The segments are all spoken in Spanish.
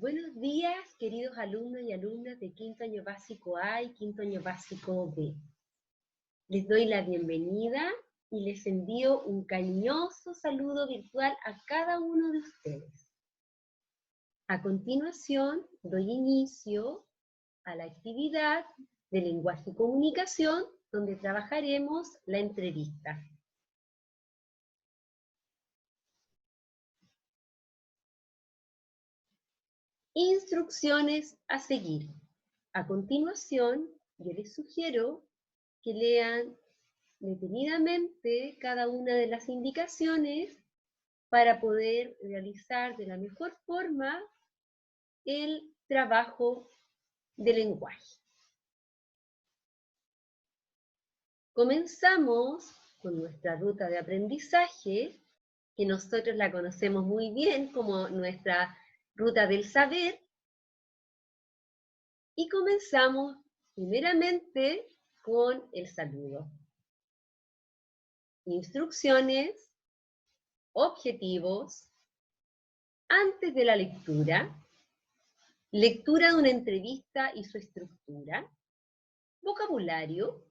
Buenos días, queridos alumnos y alumnas de quinto año básico A y quinto año básico B. Les doy la bienvenida y les envío un cariñoso saludo virtual a cada uno de ustedes. A continuación, doy inicio a la actividad de lenguaje y comunicación, donde trabajaremos la entrevista. Instrucciones a seguir. A continuación, yo les sugiero que lean detenidamente cada una de las indicaciones para poder realizar de la mejor forma el trabajo de lenguaje. Comenzamos con nuestra ruta de aprendizaje, que nosotros la conocemos muy bien como nuestra ruta del saber, y comenzamos primeramente con el saludo. Instrucciones, objetivos, antes de la lectura de una entrevista y su estructura, vocabulario,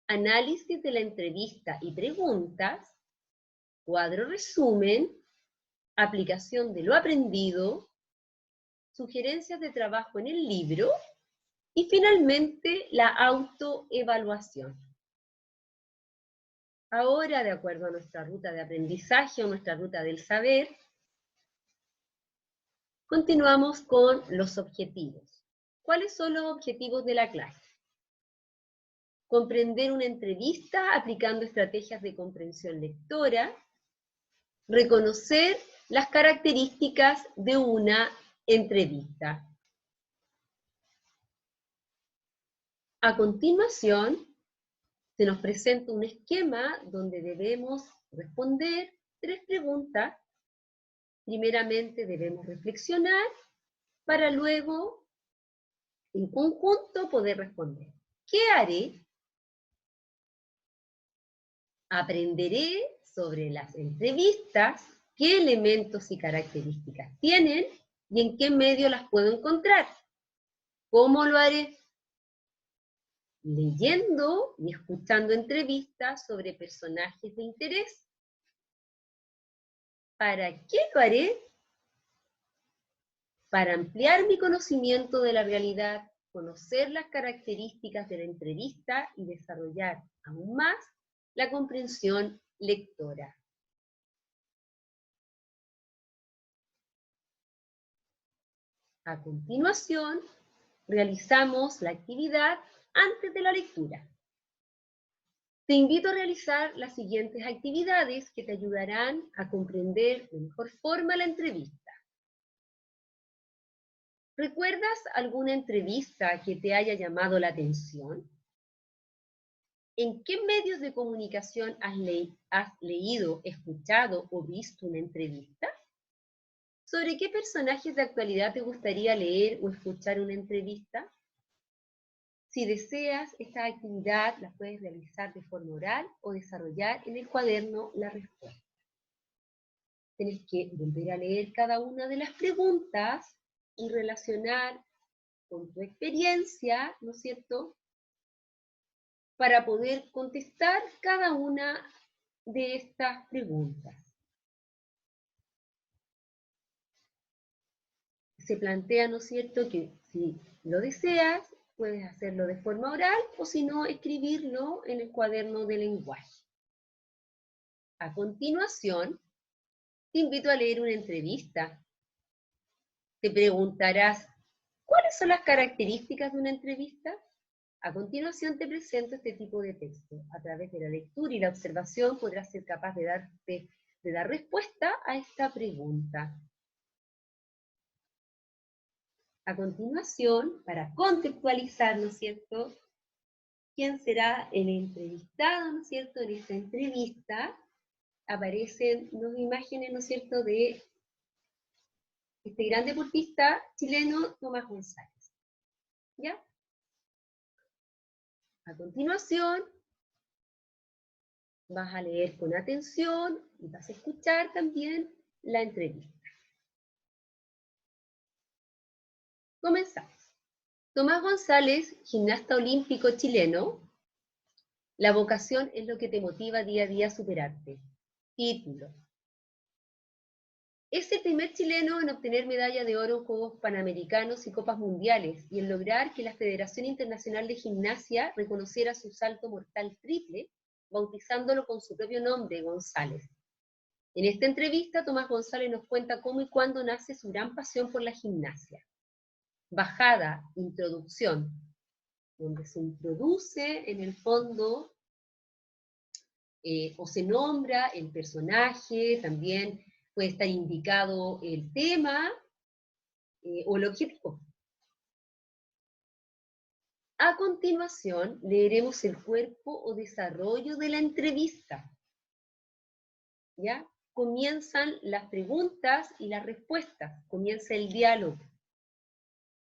análisis de la entrevista y preguntas, cuadro resumen, aplicación de lo aprendido, sugerencias de trabajo en el libro y finalmente la autoevaluación. Ahora, de acuerdo a nuestra ruta de aprendizaje o nuestra ruta del saber, continuamos con los objetivos. ¿Cuáles son los objetivos de la clase? Comprender una entrevista aplicando estrategias de comprensión lectora, reconocer las características de una entrevista. A continuación, se nos presenta un esquema donde debemos responder 3 preguntas. Primeramente debemos reflexionar para luego, en conjunto, poder responder. ¿Qué haré? Aprenderé sobre las entrevistas, qué elementos y características tienen y en qué medio las puedo encontrar. ¿Cómo lo haré? Leyendo y escuchando entrevistas sobre personajes de interés. ¿Para qué lo haré? Para ampliar mi conocimiento de la realidad, conocer las características de la entrevista y desarrollar aún más la comprensión lectora. A continuación, realizamos la actividad antes de la lectura. Te invito a realizar las siguientes actividades que te ayudarán a comprender de mejor forma la entrevista. ¿Recuerdas alguna entrevista que te haya llamado la atención? ¿En qué medios de comunicación has leído, escuchado o visto una entrevista? ¿Sobre qué personajes de actualidad te gustaría leer o escuchar una entrevista? Si deseas, esta actividad la puedes realizar de forma oral o desarrollar en el cuaderno la respuesta. Tienes que volver a leer cada una de las preguntas y relacionar con tu experiencia, ¿no es cierto?, para poder contestar cada una de estas preguntas. Se plantea, ¿no es cierto?, que si lo deseas, puedes hacerlo de forma oral o si no, escribirlo en el cuaderno de lenguaje. A continuación, te invito a leer una entrevista. Te preguntarás, ¿cuáles son las características de una entrevista? A continuación te presento este tipo de texto. A través de la lectura y la observación podrás ser capaz de dar respuesta a esta pregunta. A continuación, para contextualizar, ¿no es cierto?, quién será el entrevistado, ¿no es cierto?, en esta entrevista, aparecen dos imágenes, ¿no es cierto?, de este gran deportista chileno, Tomás González. ¿Ya? A continuación, vas a leer con atención y vas a escuchar también la entrevista. Comenzamos. Tomás González, gimnasta olímpico chileno. La vocación es lo que te motiva día a día a superarte. Título. Es el primer chileno en obtener medalla de oro en Juegos Panamericanos y Copas Mundiales y en lograr que la Federación Internacional de Gimnasia reconociera su salto mortal triple, bautizándolo con su propio nombre, González. En esta entrevista, Tomás González nos cuenta cómo y cuándo nace su gran pasión por la gimnasia. Bajada, introducción, donde se introduce en el fondo o se nombra el personaje, también puede estar indicado el tema o el objetivo. A continuación, leeremos el cuerpo o desarrollo de la entrevista. ¿Ya? Comienzan las preguntas y las respuestas, comienza el diálogo.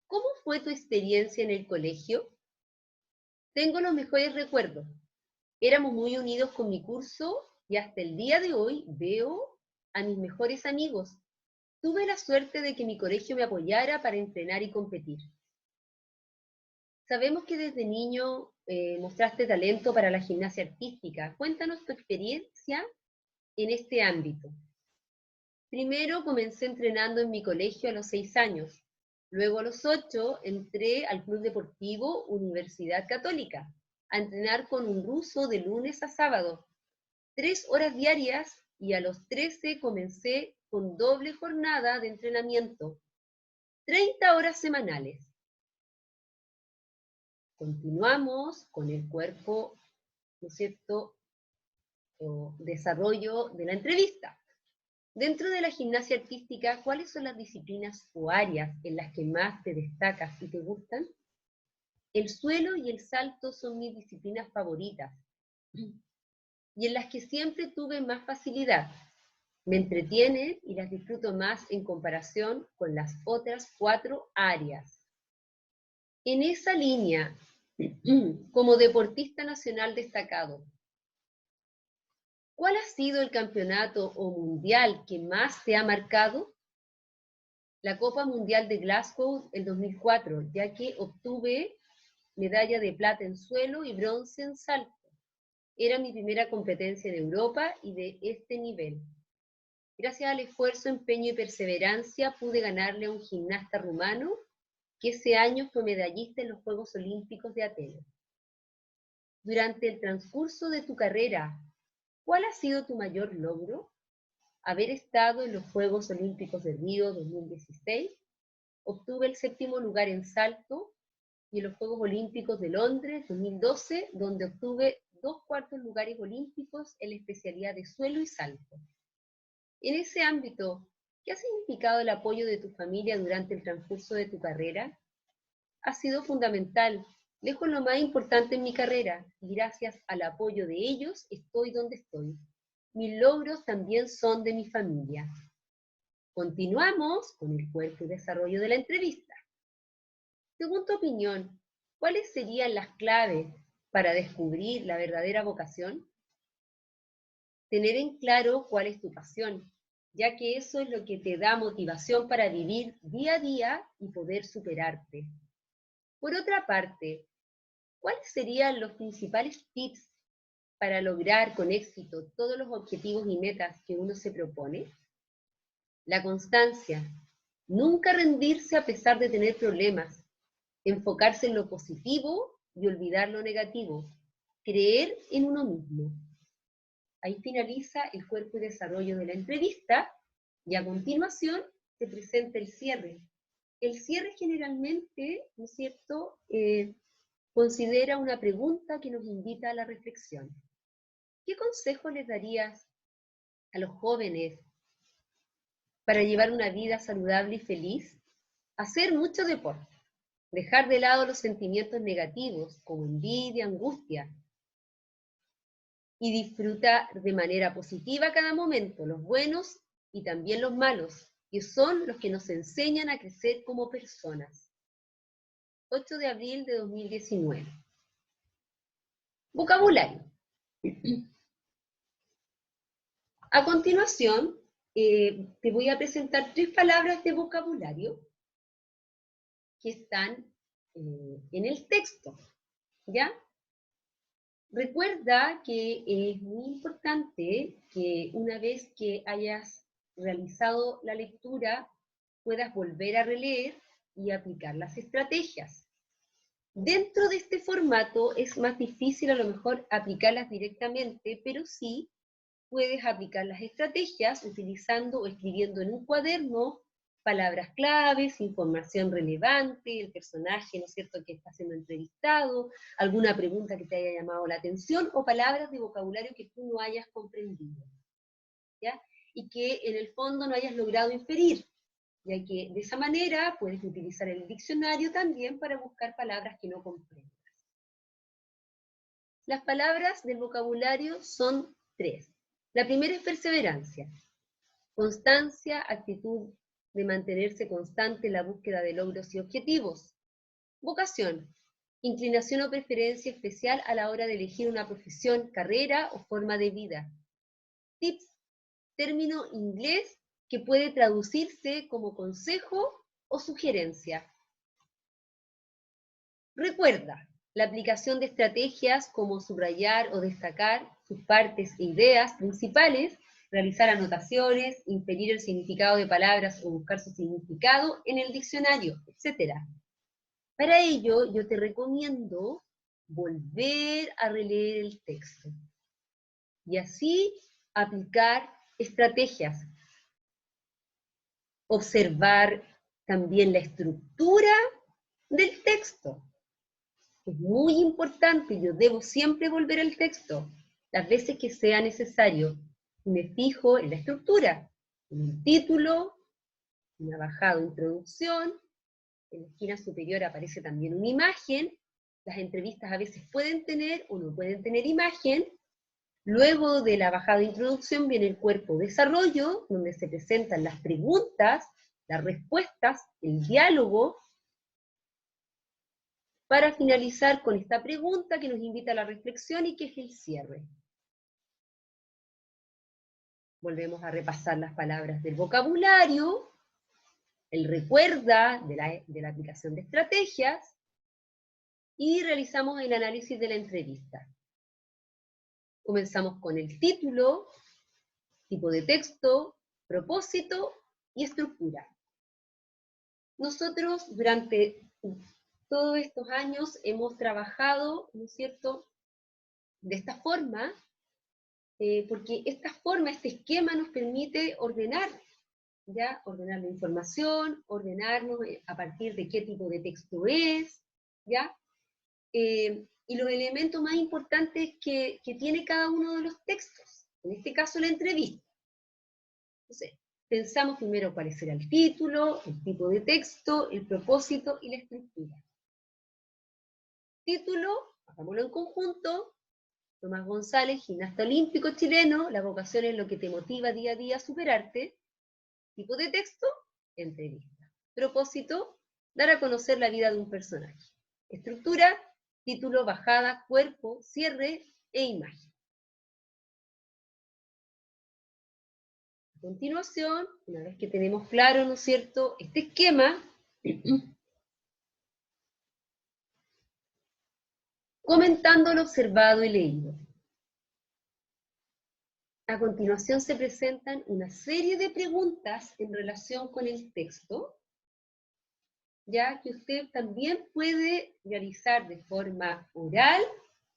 ¿Cómo fue tu experiencia en el colegio? Tengo los mejores recuerdos. Éramos muy unidos con mi curso y hasta el día de hoy veo a mis mejores amigos. Tuve la suerte de que mi colegio me apoyara para entrenar y competir. Sabemos que desde niño mostraste talento para la gimnasia artística. Cuéntanos tu experiencia en este ámbito. Primero comencé entrenando en mi colegio a los 6 años. Luego a los 8 entré al Club Deportivo Universidad Católica a entrenar con un ruso de lunes a sábado, 3 horas diarias, y a los 13 comencé con doble jornada de entrenamiento, 30 horas semanales. Continuamos con el cuerpo, ¿no es cierto?, o desarrollo de la entrevista. Dentro de la gimnasia artística, ¿cuáles son las disciplinas o áreas en las que más te destacas y te gustan? El suelo y el salto son mis disciplinas favoritas y en las que siempre tuve más facilidad. Me entretienen y las disfruto más en comparación con las otras 4 áreas. En esa línea, como deportista nacional destacado, ¿cuál ha sido el campeonato o mundial que más te ha marcado? La Copa Mundial de Glasgow el 2004, ya que obtuve medalla de plata en suelo y bronce en salto. Era mi primera competencia en Europa y de este nivel. Gracias al esfuerzo, empeño y perseverancia pude ganarle a un gimnasta rumano que ese año fue medallista en los Juegos Olímpicos de Atenas. Durante el transcurso de tu carrera, ¿cuál ha sido tu mayor logro? Haber estado en los Juegos Olímpicos de Río 2016, obtuve el 7º lugar en salto, y en los Juegos Olímpicos de Londres 2012, donde obtuve 2 cuartos lugares olímpicos en la especialidad de suelo y salto. En ese ámbito, ¿qué ha significado el apoyo de tu familia durante el transcurso de tu carrera? Ha sido fundamental, lejos lo más importante en mi carrera, y gracias al apoyo de ellos estoy donde estoy. Mis logros también son de mi familia. Continuamos con el cuerpo y desarrollo de la entrevista. Según tu opinión, ¿cuáles serían las claves para descubrir la verdadera vocación? Tener en claro cuál es tu pasión, ya que eso es lo que te da motivación para vivir día a día y poder superarte. Por otra parte, ¿cuáles serían los principales tips para lograr con éxito todos los objetivos y metas que uno se propone? La constancia, nunca rendirse a pesar de tener problemas, enfocarse en lo positivo y olvidar lo negativo, creer en uno mismo. Ahí finaliza el cuerpo y desarrollo de la entrevista y a continuación se presenta el cierre. El cierre generalmente, ¿no es cierto?, considera una pregunta que nos invita a la reflexión. ¿Qué consejo les darías a los jóvenes para llevar una vida saludable y feliz? Hacer mucho deporte, dejar de lado los sentimientos negativos como envidia, angustia, y disfrutar de manera positiva cada momento, los buenos y también los malos, que son los que nos enseñan a crecer como personas. 8 de abril de 2019. Vocabulario. A continuación, te voy a presentar 3 palabras de vocabulario que están en el texto, ¿ya? Recuerda que es muy importante que una vez que hayas realizado la lectura, puedas volver a releer y aplicar las estrategias. Dentro de este formato es más difícil a lo mejor aplicarlas directamente, pero sí puedes aplicar las estrategias utilizando o escribiendo en un cuaderno palabras claves, información relevante, el personaje, ¿no es cierto?, que está siendo entrevistado, alguna pregunta que te haya llamado la atención o palabras de vocabulario que tú no hayas comprendido, ¿ya? Y que en el fondo no hayas logrado inferir, ya que de esa manera puedes utilizar el diccionario también para buscar palabras que no comprendas. Las palabras del vocabulario son 3. La primera es perseverancia, constancia, actitud de mantenerse constante en la búsqueda de logros y objetivos. Vocación, inclinación o preferencia especial a la hora de elegir una profesión, carrera o forma de vida. Tips, término inglés que puede traducirse como consejo o sugerencia. Recuerda, la aplicación de estrategias como subrayar o destacar sus partes e ideas principales, realizar anotaciones, inferir el significado de palabras o buscar su significado en el diccionario, etc. Para ello, yo te recomiendo volver a releer el texto y así aplicar estrategias. Observar también la estructura del texto. Es muy importante, yo debo siempre volver al texto, las veces que sea necesario. Me fijo en la estructura, en un título, una bajada o introducción, en la esquina superior aparece también una imagen, las entrevistas a veces pueden tener o no pueden tener imagen. Luego de la bajada de introducción viene el cuerpo desarrollo, donde se presentan las preguntas, las respuestas, el diálogo, para finalizar con esta pregunta que nos invita a la reflexión y que es el cierre. Volvemos a repasar las palabras del vocabulario, el recuerda de la aplicación de estrategias, y realizamos el análisis de la entrevista. Comenzamos con el título, tipo de texto, propósito y estructura. Nosotros durante todos estos años hemos trabajado, ¿no es cierto?, de esta forma, porque esta forma, este esquema nos permite ordenar, ¿ya? Ordenar la información, ordenarnos a partir de qué tipo de texto es, ¿ya? Y los elementos más importantes que tiene cada uno de los textos, en este caso la entrevista. Entonces, pensamos primero cuál será el título, el tipo de texto, el propósito y la estructura. Título, hagámoslo en conjunto. Tomás González, gimnasta olímpico chileno, la vocación es lo que te motiva día a día a superarte. Tipo de texto, entrevista. Propósito, dar a conocer la vida de un personaje. Estructura, título, bajada, cuerpo, cierre e imagen. A continuación, una vez que tenemos claro, ¿no es cierto?, este esquema, comentando lo observado y leído. A continuación se presentan una serie de preguntas en relación con el texto, ya que usted también puede realizar de forma oral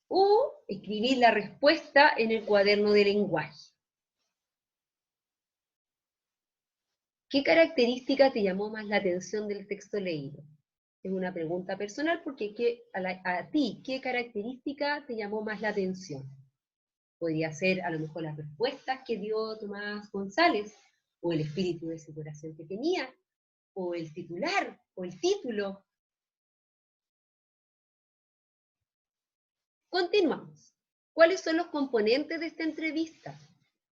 o escribir la respuesta en el cuaderno de lenguaje. ¿Qué característica te llamó más la atención del texto leído? Es una pregunta personal porque a ti, ¿qué característica te llamó más la atención? Podría ser a lo mejor las respuestas que dio Tomás González, o el espíritu de superación que tenía, o el titular, o el título. Continuamos. ¿Cuáles son los componentes de esta entrevista?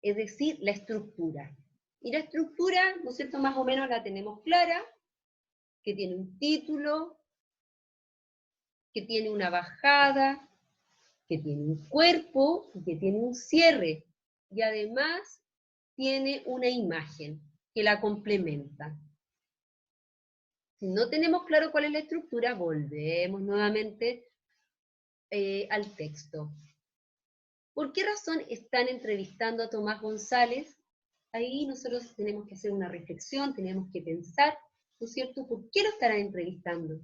Es decir, la estructura. Y la estructura, ¿no es cierto?, más o menos la tenemos clara, que tiene un título, que tiene una bajada, que tiene un cuerpo y que tiene un cierre. Y además tiene una imagen que la complementa. Si no tenemos claro cuál es la estructura, volvemos nuevamente al texto. ¿Por qué razón están entrevistando a Tomás González? Ahí nosotros tenemos que hacer una reflexión, tenemos que pensar, ¿no es cierto?, ¿por qué lo estarán entrevistando?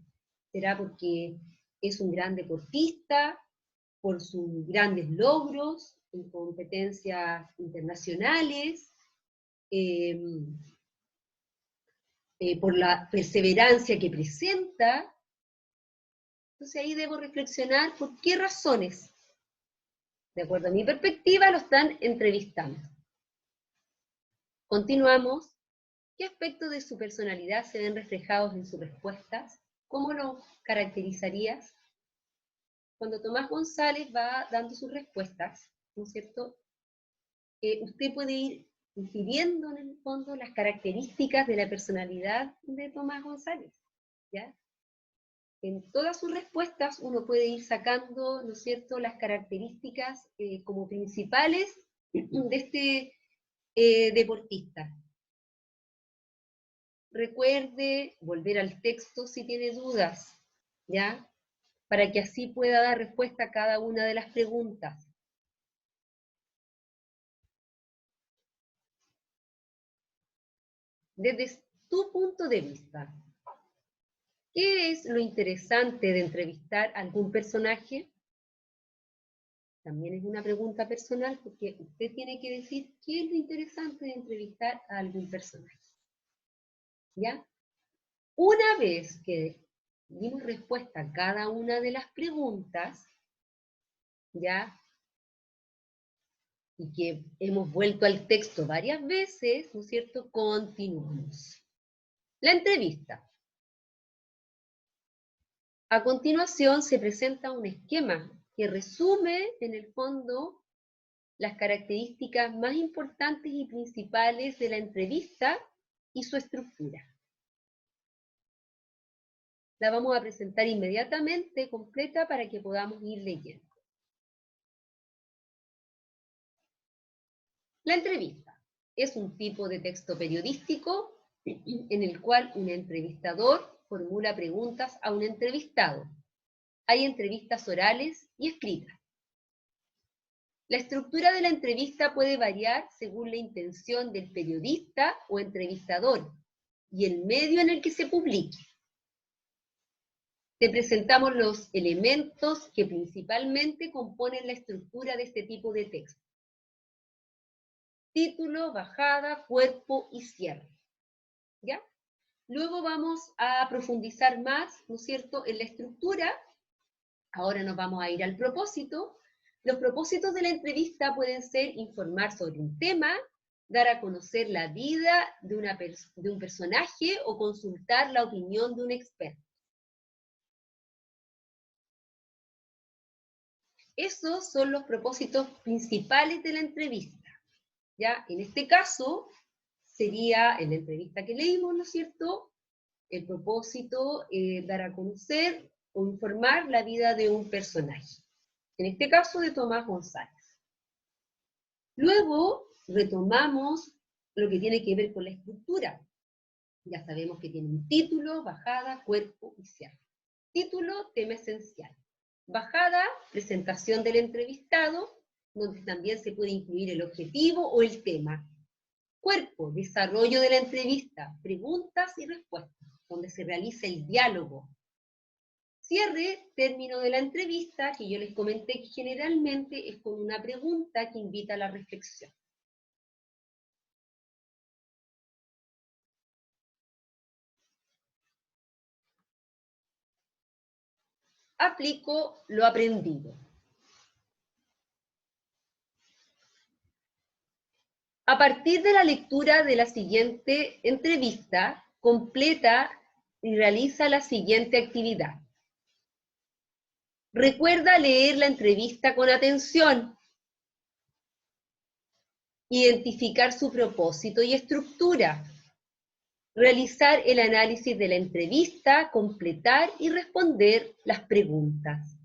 ¿Será porque es un gran deportista, por sus grandes logros en competencias internacionales, por la perseverancia que presenta? Entonces ahí debo reflexionar por qué razones, de acuerdo a mi perspectiva, lo están entrevistando. Continuamos. ¿Qué aspectos de su personalidad se ven reflejados en sus respuestas? ¿Cómo lo caracterizarías? Cuando Tomás González va dando sus respuestas, ¿no es cierto?, usted puede ir infiriendo en el fondo las características de la personalidad de Tomás González, ¿ya? En todas sus respuestas uno puede ir sacando, ¿no es cierto?, las características como principales de este deportista. Recuerde volver al texto si tiene dudas, ¿ya?, para que así pueda dar respuesta a cada una de las preguntas. Desde tu punto de vista, ¿qué es lo interesante de entrevistar a algún personaje? También es una pregunta personal porque usted tiene que decir qué es lo interesante de entrevistar a algún personaje. ¿Ya? Una vez que dimos respuesta a cada una de las preguntas, ¿ya?, y que hemos vuelto al texto varias veces, ¿no es cierto?, continuamos. La entrevista. A continuación se presenta un esquema que resume, en el fondo, las características más importantes y principales de la entrevista y su estructura. La vamos a presentar inmediatamente completa para que podamos ir leyendo. La entrevista es un tipo de texto periodístico en el cual un entrevistador formula preguntas a un entrevistado. Hay entrevistas orales y escritas. La estructura de la entrevista puede variar según la intención del periodista o entrevistador y el medio en el que se publique. Te presentamos los elementos que principalmente componen la estructura de este tipo de texto. Título, bajada, cuerpo y cierre. ¿Ya? Luego vamos a profundizar más, ¿no es cierto?, en la estructura. Ahora nos vamos a ir al propósito. Los propósitos de la entrevista pueden ser informar sobre un tema, dar a conocer la vida de un personaje o consultar la opinión de un experto. Esos son los propósitos principales de la entrevista. ¿Ya? En este caso, sería, en la entrevista que leímos, ¿no es cierto?, el propósito dar a conocer o informar la vida de un personaje. En este caso, de Tomás González. Luego, retomamos lo que tiene que ver con la estructura. Ya sabemos que tiene un título, bajada, cuerpo y cierre. Título, tema esencial. Bajada, presentación del entrevistado, donde también se puede incluir el objetivo o el tema. Cuerpo, desarrollo de la entrevista, preguntas y respuestas, donde se realiza el diálogo. Cierre, término de la entrevista, que yo les comenté que generalmente es con una pregunta que invita a la reflexión. Aplico lo aprendido. A partir de la lectura de la siguiente entrevista, completa y realiza la siguiente actividad. Recuerda leer la entrevista con atención. Identificar su propósito y estructura. Realizar el análisis de la entrevista, completar y responder las preguntas.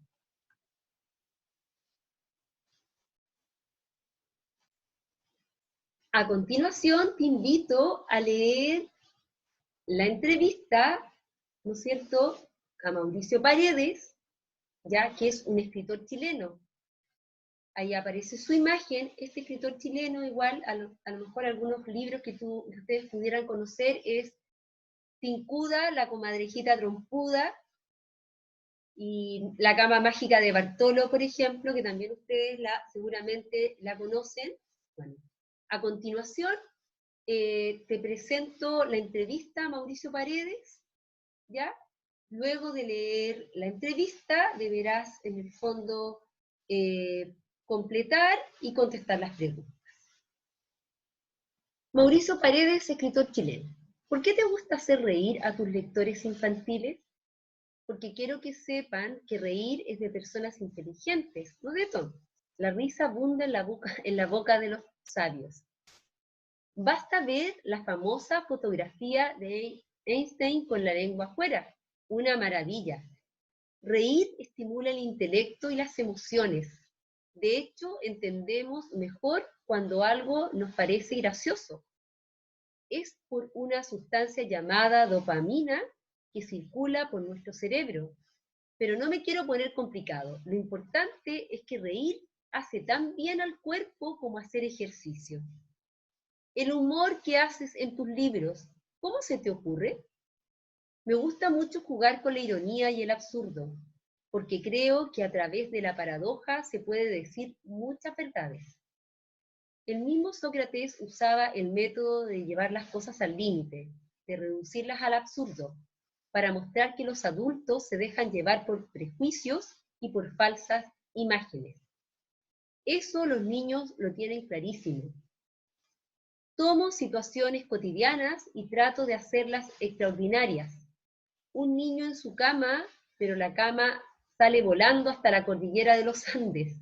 A continuación, te invito a leer la entrevista ¿no es cierto?, a Mauricio Paredes, ya que es un escritor chileno. Ahí aparece su imagen. Este escritor chileno, igual, a lo mejor algunos libros que ustedes pudieran conocer es Tincuda, la comadrejita trompuda, y La cama mágica de Bartolo, por ejemplo, que también ustedes seguramente la conocen. Bueno, a continuación te presento la entrevista a Mauricio Paredes, ¿ya? Luego de leer la entrevista, deberás en el fondo completar y contestar las preguntas. Mauricio Paredes, escritor chileno. ¿Por qué te gusta hacer reír a tus lectores infantiles? Porque quiero que sepan que reír es de personas inteligentes, no de tontos. La risa abunda en la boca de los sabios. Basta ver la famosa fotografía de Einstein con la lengua afuera. Una maravilla. Reír estimula el intelecto y las emociones. De hecho, entendemos mejor cuando algo nos parece gracioso. Es por una sustancia llamada dopamina que circula por nuestro cerebro. Pero no me quiero poner complicado. Lo importante es que reír hace tan bien al cuerpo como hacer ejercicio. El humor que haces en tus libros, ¿cómo se te ocurre? Me gusta mucho jugar con la ironía y el absurdo, porque creo que a través de la paradoja se puede decir muchas verdades. El mismo Sócrates usaba el método de llevar las cosas al límite, de reducirlas al absurdo, para mostrar que los adultos se dejan llevar por prejuicios y por falsas imágenes. Eso los niños lo tienen clarísimo. Tomo situaciones cotidianas y trato de hacerlas extraordinarias. Un niño en su cama, pero la cama sale volando hasta la cordillera de los Andes.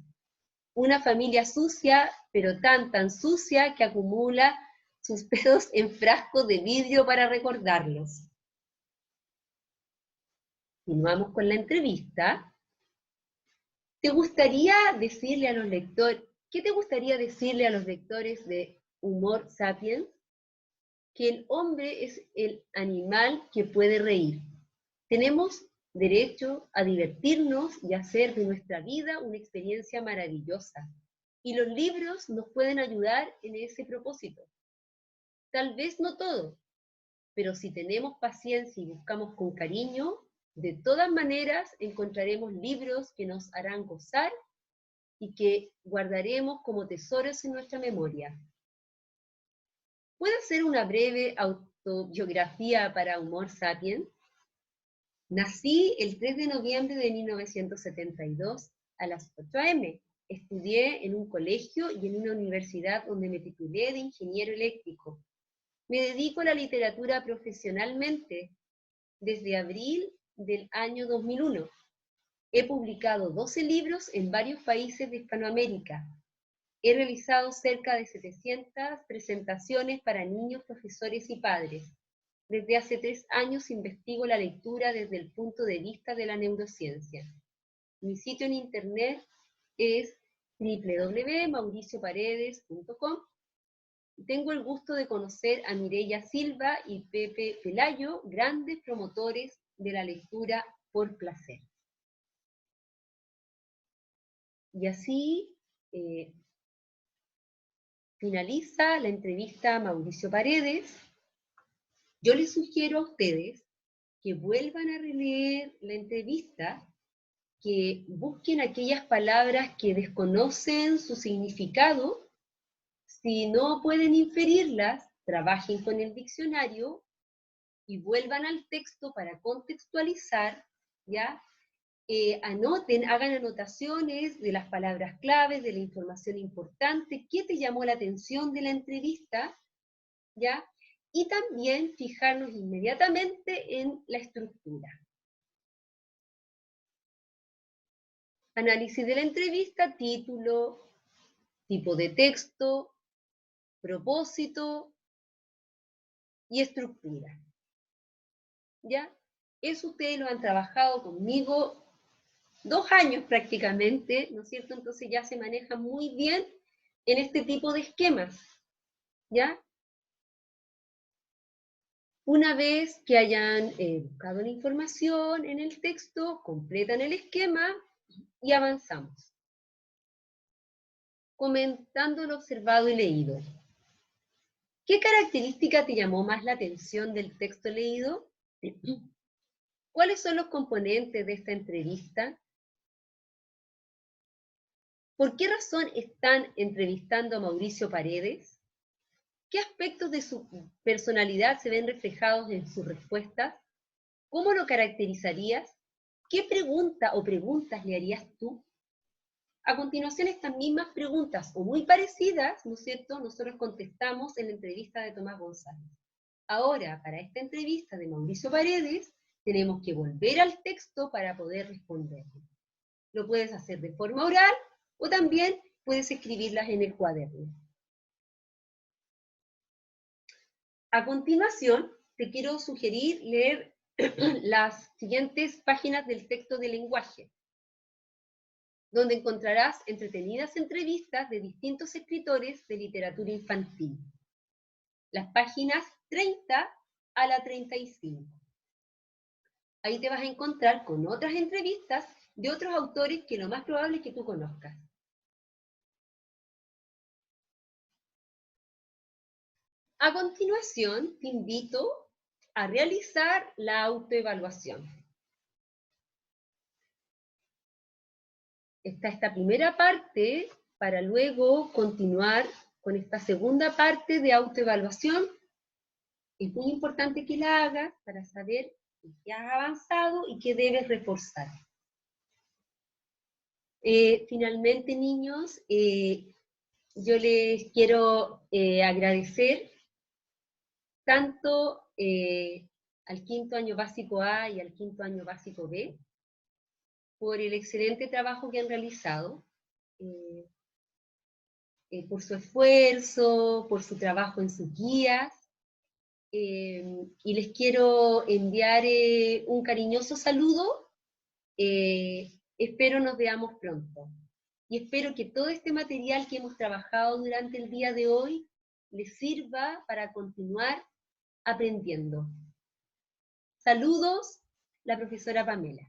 Una familia sucia, pero tan sucia que acumula sus pedos en frascos de vidrio para recordarlos. Continuamos con la entrevista. ¿Te gustaría decirle a los lectores, qué te gustaría decirle a los lectores de Humor Sapiens? Que el hombre es el animal que puede reír. Tenemos derecho a divertirnos y hacer de nuestra vida una experiencia maravillosa. Y los libros nos pueden ayudar en ese propósito. Tal vez no todo, pero si tenemos paciencia y buscamos con cariño, de todas maneras encontraremos libros que nos harán gozar y que guardaremos como tesoros en nuestra memoria. ¿Puedo hacer una breve autobiografía para Humor Sapiens? Nací el 3 de noviembre de 1972 a las 8 a.m. Estudié en un colegio y en una universidad donde me titulé de ingeniero eléctrico. Me dedico a la literatura profesionalmente desde abril del año 2001. He publicado 12 libros en varios países de Hispanoamérica. He realizado cerca de 700 presentaciones para niños, profesores y padres. Desde hace 3 años investigo la lectura desde el punto de vista de la neurociencia. Mi sitio en internet es www.mauricioparedes.com. Tengo el gusto de conocer a Mireia Silva y Pepe Pelayo, grandes promotores de la lectura por placer. Y así finaliza la entrevista a Mauricio Paredes. Yo les sugiero a ustedes que vuelvan a releer la entrevista, que busquen aquellas palabras que desconocen su significado. Si no pueden inferirlas, trabajen con el diccionario y vuelvan al texto para contextualizar, ¿ya? Anoten, hagan anotaciones de las palabras claves, de la información importante, qué te llamó la atención de la entrevista, ¿ya? Y también fijarnos inmediatamente en la estructura. Análisis de la entrevista, título, tipo de texto, propósito y estructura. ¿Ya? Eso ustedes lo han trabajado conmigo 2 años prácticamente, ¿no es cierto? Entonces ya se maneja muy bien en este tipo de esquemas, ¿ya? Una vez que hayan buscado la información en el texto, completan el esquema y avanzamos. Comentando lo observado y leído. ¿Qué característica te llamó más la atención del texto leído? ¿Cuáles son los componentes de esta entrevista? ¿Por qué razón están entrevistando a Mauricio Paredes? ¿Qué aspectos de su personalidad se ven reflejados en sus respuestas? ¿Cómo lo caracterizarías? ¿Qué pregunta o preguntas le harías tú? A continuación, estas mismas preguntas, o muy parecidas, ¿no es cierto?, nosotros contestamos en la entrevista de Tomás González. Ahora, para esta entrevista de Mauricio Paredes, tenemos que volver al texto para poder responderlo. Lo puedes hacer de forma oral, o también puedes escribirlas en el cuaderno. A continuación, te quiero sugerir leer las siguientes páginas del texto de lenguaje, donde encontrarás entretenidas entrevistas de distintos escritores de literatura infantil. Las páginas 30 a la 35. Ahí te vas a encontrar con otras entrevistas de otros autores que lo más probable es que tú conozcas. A continuación, te invito a realizar la autoevaluación. Está esta primera parte para luego continuar con esta segunda parte de autoevaluación. Es muy importante que la hagas para saber qué has avanzado y qué debes reforzar. Finalmente, niños, yo les quiero agradecer tanto al quinto año básico A y al quinto año básico B por el excelente trabajo que han realizado, por su esfuerzo, por su trabajo en sus guías, y les quiero enviar un cariñoso saludo. Espero nos veamos pronto. Y espero que todo este material que hemos trabajado durante el día de hoy les sirva para continuar aprendiendo. Saludos, la profesora Pamela.